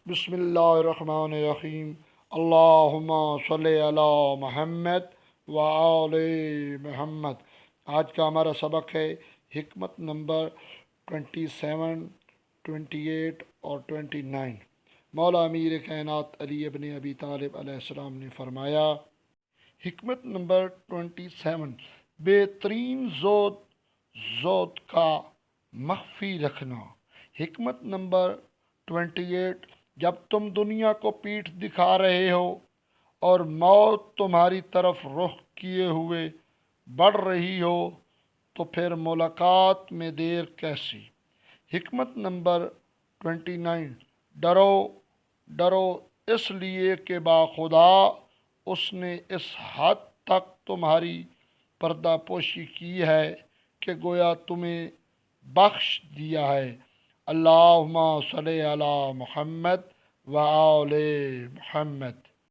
बिस्मिल्लाहिर्रहमानिर्रहीम। अल्लाहुम्मा सल्लि अला मुहम्मद व आले मुहम्मद। आज का हमारा सबक है हिकमत नंबर 27, 28 और 29। मौला अमीर कायनात अली इब्न अबी तालिब अलैहिस्सलाम ने फरमाया, हिकमत नंबर 27, बेहतरीन जोत का मख्फी रखना। हिकमत नंबर 28, जब तुम दुनिया को पीठ दिखा रहे हो और मौत तुम्हारी तरफ रुख किए हुए बढ़ रही हो तो फिर मुलाकात में देर कैसी। हिकमत नंबर 29, डरो डरो इसलिए कि बाखुदा उसने इस हद तक तुम्हारी पर्दापोशी की है कि गोया तुम्हें बख्श दिया है। अल्लाहुम्मा सल्लि अला मुहम्मद व आले मुहम्मद।